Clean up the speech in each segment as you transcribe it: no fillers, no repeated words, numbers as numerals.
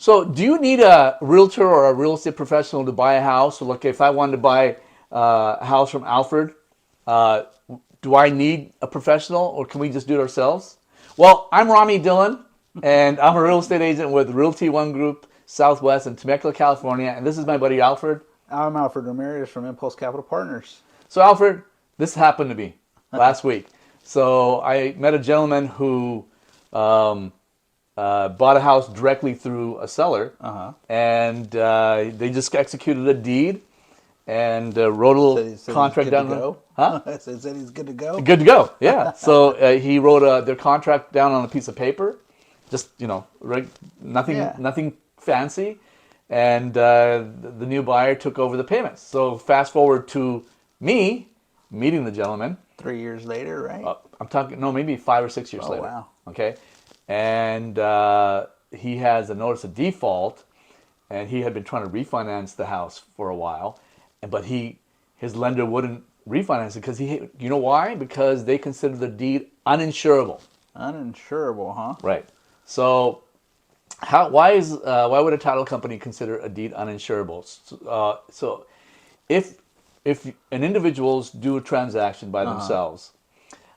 So do you need a realtor or a real estate professional to buy a house? So like if I wanted to buy a house from Alfred, uh, do I need a professional or can we just do it ourselves? Well, I'm Rami Dhillon and I'm a real estate agent with Realty ONE Group Southwest in Temecula, California. And this is my buddy Alfred. I'm Alfred Ramirez from Impulse Capital Partners. So Alfred, this happened to me last week. So I met a gentleman who um, bought a house directly through a seller, and they just executed a deed and wrote a little Said he's contract good to down. go. Huh? Said he's good to go. Good to go. Yeah. So he wrote their contract down on a piece of paper, just nothing, Yeah. nothing fancy, and the new buyer took over the payments. So fast forward to me meeting the gentleman. 3 years later, right? I'm talking no, maybe 5 or 6 years Oh, later. wow. Okay, and he has a notice of default, and he had been trying to refinance the house for a while, but his lender wouldn't refinance it because you know why? Because they consider the deed uninsurable. Uninsurable, huh? Right. So why would a title company consider a deed uninsurable? So if an individuals do a transaction by themselves,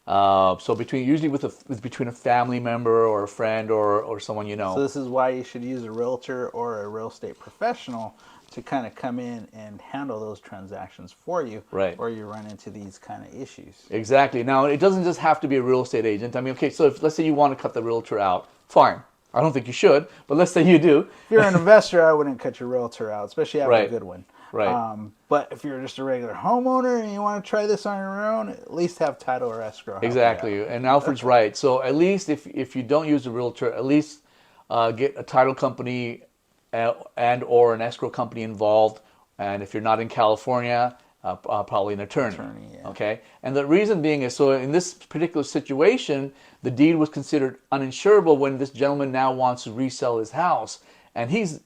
so between a family member or a friend or someone you know. So this is why you should use a realtor or a real estate professional to kind of come in and handle those transactions for you, Right. or you run into these kind of issues. Exactly. Now, it doesn't just have to be a real estate agent. I mean, okay, so let's say you want to cut the realtor out, fine. I don't think you should, but let's say you do. If you're an investor, I wouldn't cut your realtor out, especially have Right. a good one. Right. But if you're just a regular homeowner and you want to try this on your own, at least have title or escrow. help you out. Exactly. And Alfred's right. So at least if you don't use a realtor, at least get a title company and or an escrow company involved. And if you're not in California, probably an attorney. Yeah. Okay. And the reason being is so in this particular situation, the deed was considered uninsurable when this gentleman now wants to resell his house, and he's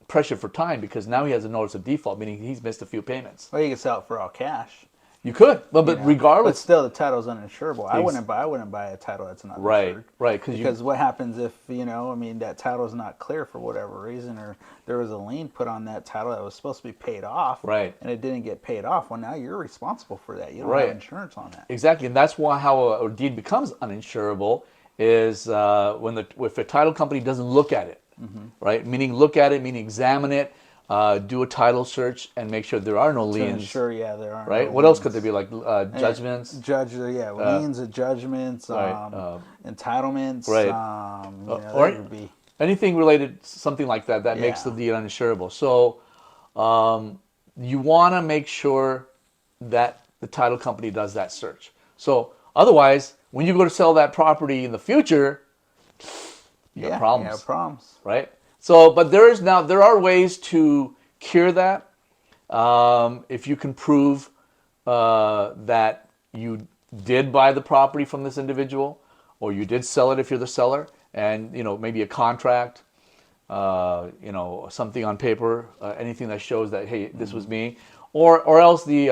pressured for time because now he has a notice of default, meaning he's missed a few payments. Well, you can sell it for all cash. You could, but You know? But regardless, still, the title's uninsurable. I wouldn't buy a title that's not insured. right, Because what happens if that title's not clear for whatever reason, or there was a lien put on that title that was supposed to be paid off, Right. and it didn't get paid off. Well, now you're responsible for that. You don't Right. have insurance on that. exactly, and that's why how a deed becomes uninsurable is if a title company doesn't look at it, right? Meaning examine it, do a title search, and make sure there are no liens. Sure, yeah, there are. Right. No What else liens. could there be like judgments? Liens, judgments, entitlements. Right. Or that would be. anything related, something like that makes the Yeah. deed uninsurable. So you want to make sure that the title company does that search. So otherwise, when you go to sell that property in the future, you have problems. Yeah, problems. Right? So, but there are ways to cure that. If you can prove that you did buy the property from this individual, or you did sell it if you're the seller, and maybe a contract, something on paper, anything that shows that hey, this was me, or else the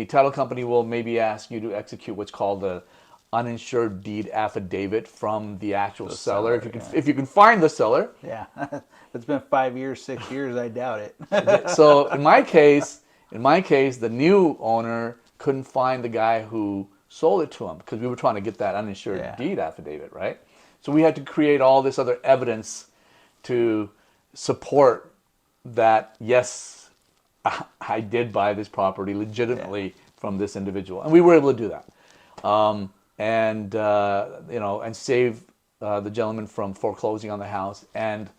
title company will maybe ask you to execute what's called the uninsured deed affidavit from the actual seller. If you can find the seller. Yeah, if it's been 5 years, 6 years, I doubt it. So in my case, the new owner couldn't find the guy who sold it to him because we were trying to get that uninsured deed affidavit, right? So we had to create all this other evidence to support that, yes, I did buy this property legitimately from this individual, and we were able to do that. And save the gentleman from foreclosing on the house and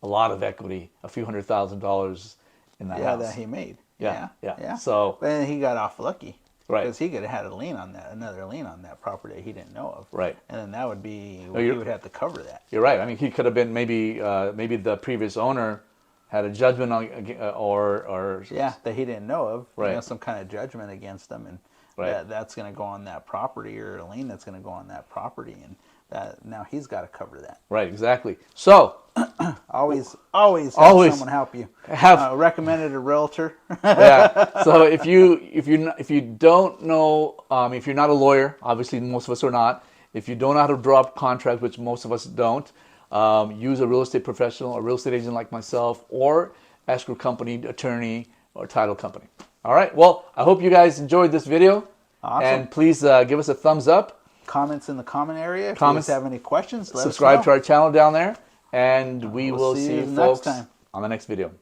a lot of equity, a few $100,000 in that house. That he made. Yeah. Yeah. So, and he got off lucky. Right. Because he could have had another lien on that property that he didn't know of. Right. And then that would be, No, he would have to cover that. You're right. I mean, he could have been maybe the previous owner had a judgment on, or that he didn't know of. Right. Some kind of judgment against them, and Right. that's going to go on that property, or a lien that's going to go on that property, and that now he's got to cover that. Right. Exactly. So Always Always. someone help you. have Recommended a realtor. yeah. So if you don't know, if you're not a lawyer, obviously most of us are not, If you don't know how to draw up contracts, which most of us don't, use a real estate professional, a real estate agent like myself, or escrow company, attorney, or title company. All right. Well, I hope you guys enjoyed this video. Awesome. And please give us a thumbs up. Comments in the comment area. If Comments. you guys have any questions, let us know. Subscribe to our channel down there. And we will see you next folks time on the next video.